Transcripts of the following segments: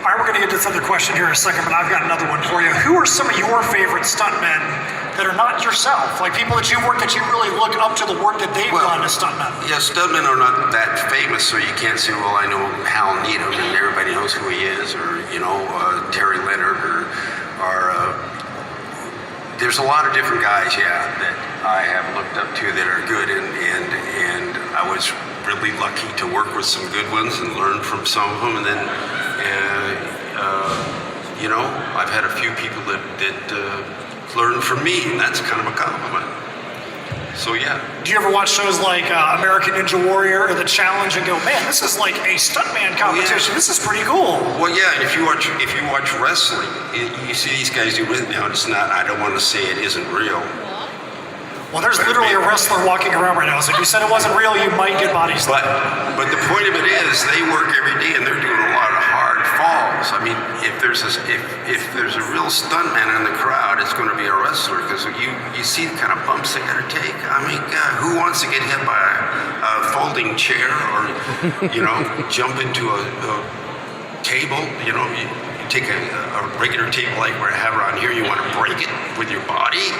All right, we're going to get to this other question here in a second, but I've got another one for you. Who are some of your favorite stuntmen that are not yourself? Like people that you work that you really look up to the work that they've done as stuntmen? Yeah, stuntmen are not that famous, so you can't say, well, I know Hal Needham and everybody knows who he is, or, Terry Leonard, or there's a lot of different guys, that I have looked up to that are good, and I was really lucky to work with some good ones and learn from some of them, and then, I've had a few people that learn from me, and that's kind of a compliment. So yeah. Do you ever watch shows like American Ninja Warrior or The Challenge and go, man, this is like a stuntman competition. This is pretty cool. Well, yeah, and if you watch wrestling, you see these guys do it now. It's not. I don't want to say it isn't real. Well, there's literally a wrestler walking around right now. So if you said it wasn't real, you might get body slammed. But the point of it is, they work every day and they're doing a lot of hard falls. I mean, if there's a real stuntman in the crowd, it's going to be a wrestler, because you see the kind of bumps they got to take. I mean, God, who wants to get hit by a folding chair or jump into a table? You take a regular table like we have around here, you want to break it with your body.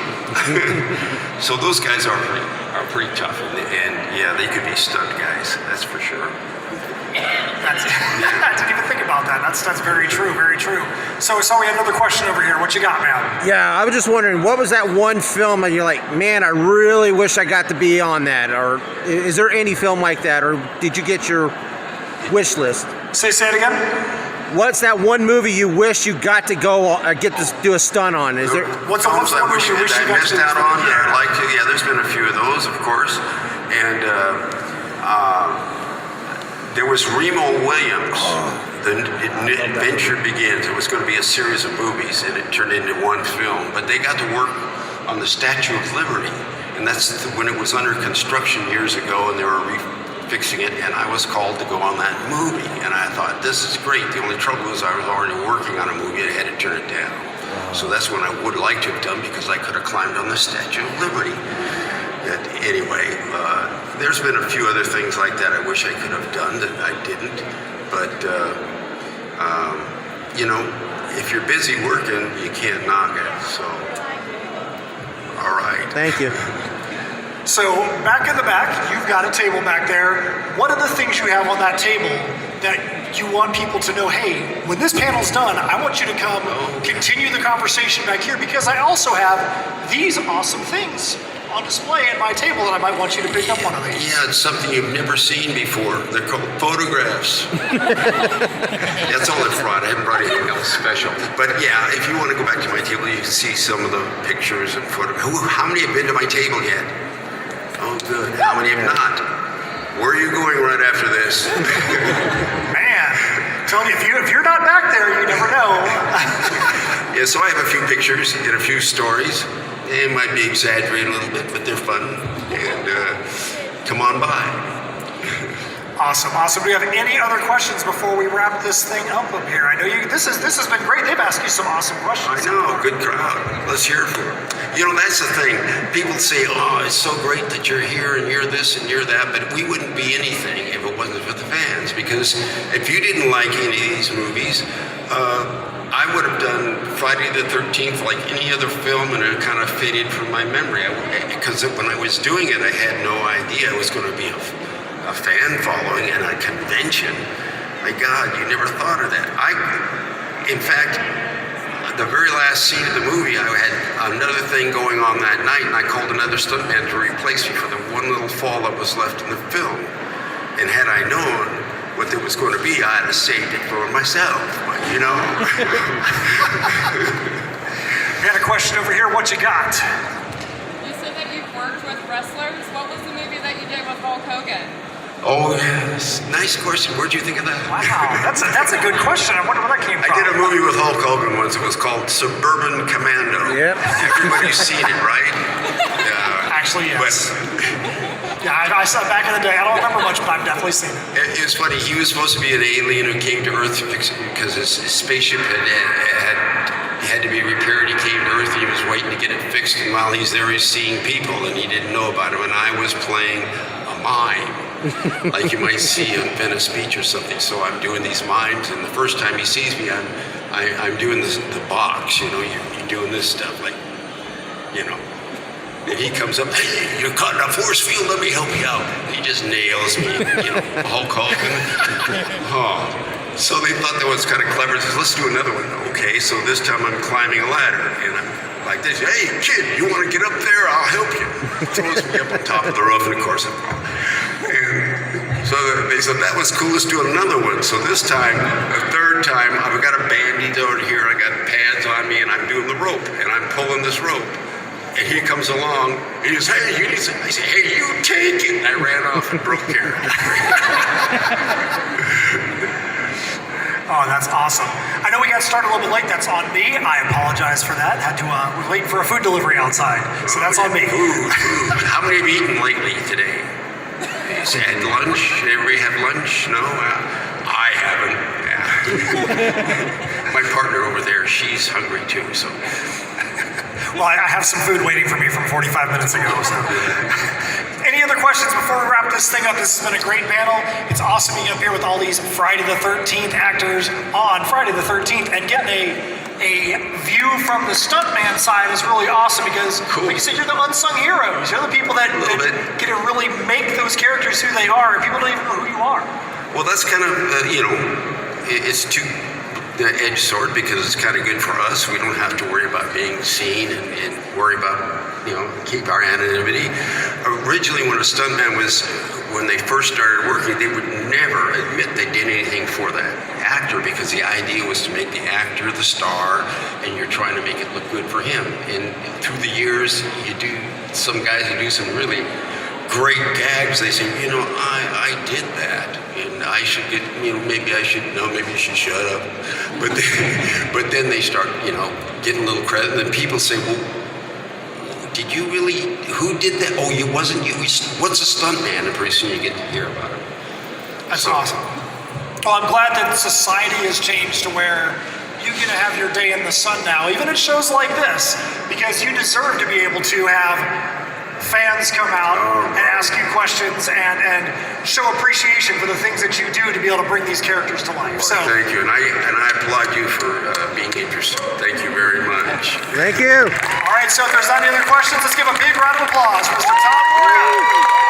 So those guys are pretty tough, and yeah, they could be stunt guys, that's for sure. I didn't even think about that. That's very true, very true. So we had another question over here. What you got, man? Yeah, I was just wondering, what was that one film that you're like, man, I really wish I got to be on that? Or is there any film like that? Or did you get your wish list? Say it again? What's that one movie you wish you got to go get to do a stunt on? Is there? What's one movie you wish you got missed out on? Yeah, I'd like to. Yeah, there's been a few of those, of course, and there was Remo Williams. The adventure begins. It was going to be a series of movies, and it turned into one film. But they got to work on the Statue of Liberty, and that's when it was under construction years ago, and they were fixing it, and I was called to go on that movie, and I thought, this is great. The only trouble is I was already working on a movie and I had to turn it down. So that's what I would like to have done, because I could have climbed on the Statue of Liberty. Anyway, there's been a few other things like that I wish I could have done that I didn't, but if you're busy working, you can't knock it. So, all right. Thank you. So back in the back, you've got a table back there. What are the things you have on that table that you want people to know, hey, when this panel's done, I want you to come continue the conversation back here, because I also have these awesome things on display at my table that I might want you to pick up one of these. Yeah, it's something you've never seen before. They're called photographs. That's all I brought. I haven't brought anything else special. But yeah, if you want to go back to my table, you can see some of the pictures and photographs. How many have been to my table yet? Oh, good. How many have not? Where are you going right after this? Man, telling you, if you're not back there, you never know. Yeah, so I have a few pictures and a few stories. They might be exaggerated a little bit, but they're fun. And come on by. Awesome. Do you have any other questions before we wrap this thing up here? I know this has been great. They've asked you some awesome questions. I know, good crowd. Let's hear it for them. That's the thing. People say, oh, it's so great that you're here and you're this and you're that, but we wouldn't be anything if it wasn't for the fans. Because if you didn't like any of these movies, I would have done Friday the 13th like any other film, and it kind of faded from my memory. Because when I was doing it, I had no idea it was going to be a fan following and a convention. My God, you never thought of that. In fact, the very last scene of the movie, I had another thing going on that night, and I called another stuntman to replace me for the one little fall that was left in the film. And had I known what it was going to be, I'd have saved it for myself, but We got a question over here. What you got? You said that you've worked with wrestlers. What was the movie that you did with Hulk Hogan? Oh, yes. Nice question. Where'd you think of that? Wow, that's a good question. I wonder where that came from. I did a movie with Hulk Hogan once. It was called Suburban Commando. Yep. Everybody's seen it, right? Yeah. Actually, yes. Yeah, I saw it back in the day. I don't remember much, but I've definitely seen it. It was funny. He was supposed to be an alien who came to Earth because his spaceship had to be repaired. He came to Earth. He was waiting to get it fixed, and while he's there, he's seeing people, and he didn't know about him. And I was playing a mime. like you might see in Venice Beach or something. So I'm doing these mimes, and the first time he sees me, I'm doing the box. You know, you're doing this stuff, like, you know. And he comes up, hey, you're caught in a force field, let me help you out. He just nails me, you know, Hulk Hogan. Oh. So they thought that was kind of clever. Says, let's do another one. Okay, so this time I'm climbing a ladder, and I'm like this. Hey, kid, you want to get up there? I'll help you. Throws me up on top of the roof, and of course I fall. And so they said, that was cool, let's do another one. So this time, the third time, I've got a bandage over here, I got pads on me, and I'm doing the rope, and I'm pulling this rope. And he comes along, he goes, hey, you need some. I say, hey, you take it. And I ran off and broke here. Oh, that's awesome. I know we got started a little bit late. That's on me. I apologize for that. Had to, we're waiting for a food delivery outside. So that's on me. Food. How many have you eaten lately today? You had lunch? Everybody have lunch? No? I haven't. Yeah. My partner over there, she's hungry too, so. Well, I have some food waiting for me from 45 minutes ago. So, any other questions before we wrap this thing up? This has been a great panel. It's awesome being up here with all these Friday the 13th actors on Friday the 13th, and getting a view from the stuntman side is really awesome because, like you said, you're the unsung heroes. You're the people that get to really make those characters who they are, and people don't even know who you are. Well, that's kind of, you know, it's the edge sword because it's kind of good for us. We don't have to worry about being seen and worry about, you know, keep our anonymity. Originally, when a stuntman when they first started working, they would never admit they did anything for that actor because the idea was to make the actor the star, and you're trying to make it look good for him. And through the years, some guys who do some really great gags, they say, you know, I did that, and I should get, you know, maybe I should, no, maybe you should shut up. But then they start, you know, getting a little credit, and then people say, well, did you really, who did that? Oh, it wasn't you. What's a stuntman? And pretty soon you get to hear about it. That's awesome. Well, I'm glad that society has changed to where you get to have your day in the sun now, even at shows like this, because you deserve to be able to have fans come out and ask you questions and show appreciation for the things that you do to be able to bring these characters to life. So thank you, and I applaud you for being interested. Thank you very much. Thank you. All right, so if there's not any other questions, let's give a big round of applause for Mr. Tom Morga.